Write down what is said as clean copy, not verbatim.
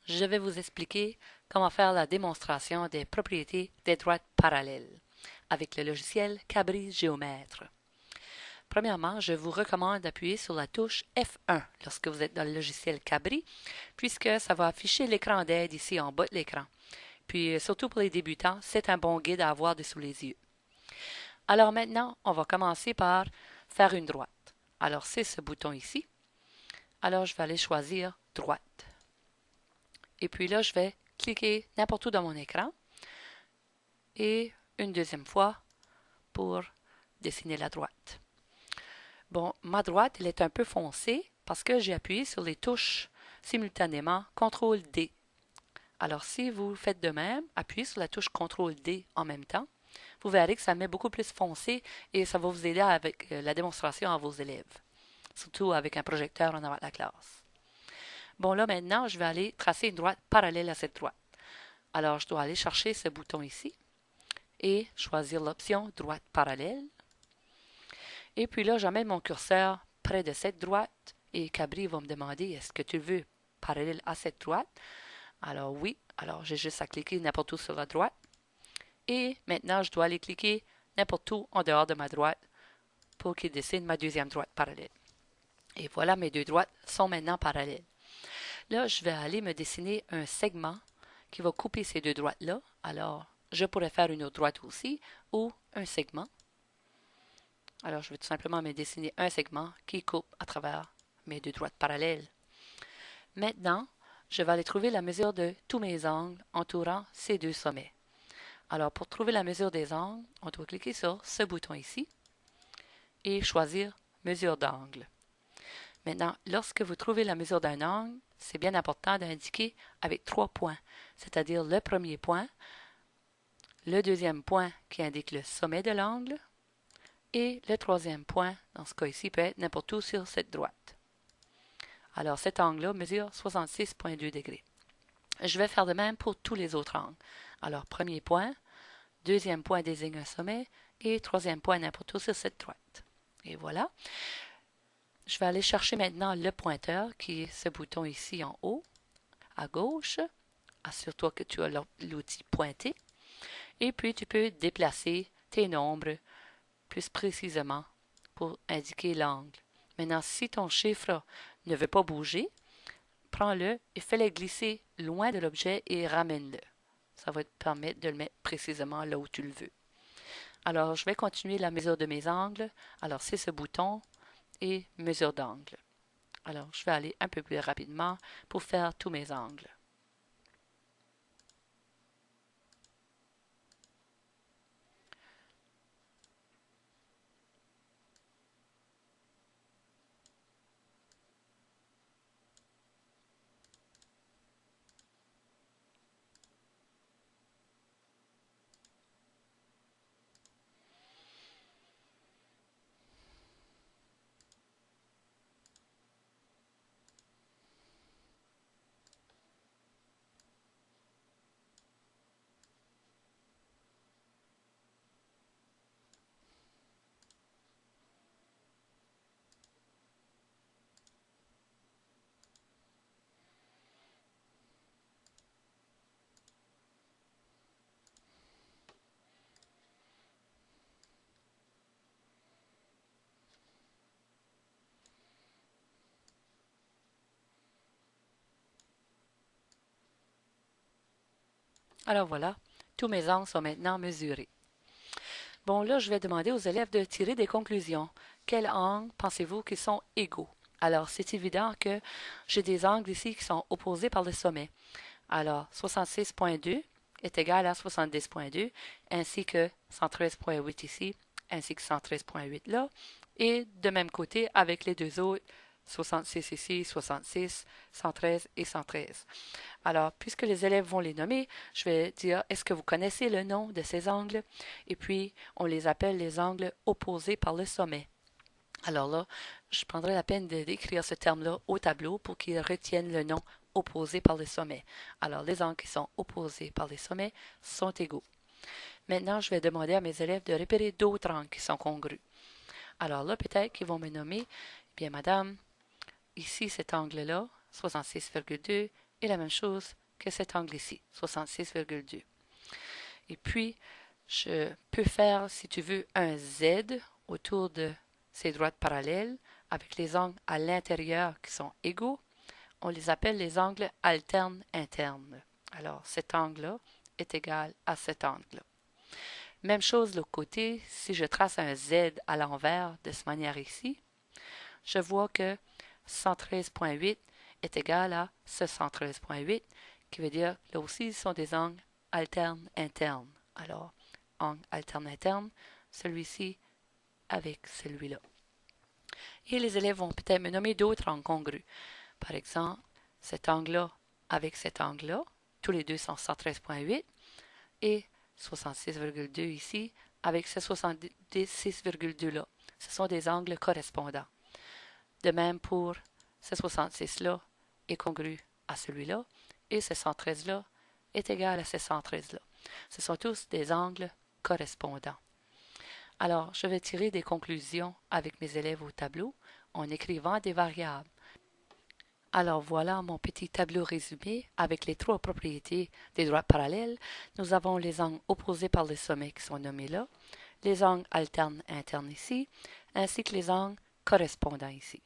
je vais vous expliquer comment faire la démonstration des propriétés des droites parallèles avec le logiciel Cabri Géomètre. Premièrement, je vous recommande d'appuyer sur la touche F1 lorsque vous êtes dans le logiciel Cabri, puisque ça va afficher l'écran d'aide ici en bas de l'écran. Puis, surtout pour les débutants, c'est un bon guide à avoir sous les yeux. Alors maintenant, on va commencer par faire une droite. Alors, c'est ce bouton ici. Alors, je vais aller choisir droite. Et puis là, je vais cliquer n'importe où dans mon écran et une deuxième fois pour dessiner la droite. Bon, ma droite, elle est un peu foncée parce que j'ai appuyé sur les touches simultanément CTRL-D. Alors, si vous faites de même, appuyez sur la touche CTRL-D en même temps, vous verrez que ça met beaucoup plus foncé et ça va vous aider avec la démonstration à vos élèves, surtout avec un projecteur en avant de la classe. Bon, là, maintenant, je vais aller tracer une droite parallèle à cette droite. Alors, je dois aller chercher ce bouton ici et choisir l'option droite parallèle. Et puis là, j'amène mon curseur près de cette droite et Cabri va me demander est-ce que tu veux parallèle à cette droite? Alors oui, alors j'ai juste à cliquer n'importe où sur la droite. Et maintenant, je dois aller cliquer n'importe où en dehors de ma droite pour qu'il dessine ma deuxième droite parallèle. Et voilà, mes deux droites sont maintenant parallèles. Là, je vais aller me dessiner un segment qui va couper ces deux droites-là. Alors, je pourrais faire une autre droite aussi ou un segment. Alors, je vais tout simplement me dessiner un segment qui coupe à travers mes deux droites parallèles. Maintenant, je vais aller trouver la mesure de tous mes angles entourant ces deux sommets. Alors, pour trouver la mesure des angles, on doit cliquer sur ce bouton ici et choisir mesure d'angle. Maintenant, lorsque vous trouvez la mesure d'un angle, c'est bien important d'indiquer avec 3 points, c'est-à-dire le premier point, le deuxième point qui indique le sommet de l'angle, et le troisième point, dans ce cas ici, peut être n'importe où sur cette droite. Alors, cet angle-là mesure 66,2 degrés. Je vais faire de même pour tous les autres angles. Alors, premier point, deuxième point désigne un sommet, et troisième point n'importe où sur cette droite. Et voilà. Je vais aller chercher maintenant le pointeur, qui est ce bouton ici en haut, à gauche. Assure-toi que tu as l'outil pointé. Et puis, tu peux déplacer tes nombres plus précisément pour indiquer l'angle. Maintenant, si ton chiffre ne veut pas bouger, prends-le et fais-le glisser loin de l'objet et ramène-le. Ça va te permettre de le mettre précisément là où tu le veux. Alors, je vais continuer la mesure de mes angles. Alors, c'est ce bouton et mesure d'angle. Alors, je vais aller un peu plus rapidement pour faire tous mes angles. Alors voilà, tous mes angles sont maintenant mesurés. Bon, là, je vais demander aux élèves de tirer des conclusions. Quels angles pensez-vous qui sont égaux? Alors, c'est évident que j'ai des angles ici qui sont opposés par le sommet. Alors, 66,2 est égal à 70,2, ainsi que 113,8 ici, ainsi que 113,8 là. Et de même côté avec les deux autres, 66 ici, 66, 113 et 113. Alors, puisque les élèves vont les nommer, je vais dire, est-ce que vous connaissez le nom de ces angles? Et puis, on les appelle les angles opposés par le sommet. Alors là, je prendrai la peine de décrire ce terme-là au tableau pour qu'ils retiennent le nom opposé par le sommet. Alors, les angles qui sont opposés par les sommets sont égaux. Maintenant, je vais demander à mes élèves de repérer d'autres angles qui sont congrus. Alors là, peut-être qu'ils vont me nommer, eh bien, madame, ici, cet angle-là, 66,2, et la même chose que cet angle ici, 66,2. Et puis, je peux faire, si tu veux, un Z autour de ces droites parallèles avec les angles à l'intérieur qui sont égaux. On les appelle les angles alternes internes. Alors, cet angle-là est égal à cet angle-là. Même chose de l'autre côté, si je trace un Z à l'envers de cette manière ici, je vois que 113,8 est égal à ce 113,8, qui veut dire que là aussi, ce sont des angles alternes internes. Alors, angle alterne interne, celui-ci avec celui-là. Et les élèves vont peut-être me nommer d'autres angles congrus. Par exemple, cet angle-là avec cet angle-là, tous les deux sont 113,8 et 66,2 ici avec ce 66,2-là. Ce sont des angles correspondants. De même pour ce 66-là est congru à celui-là et ce 113-là est égal à ce 113-là. Ce sont tous des angles correspondants. Alors, je vais tirer des conclusions avec mes élèves au tableau en écrivant des variables. Alors voilà mon petit tableau résumé avec les trois propriétés des droites parallèles. Nous avons les angles opposés par les sommets qui sont nommés là, les angles alternes internes ici, ainsi que les angles correspondants ici.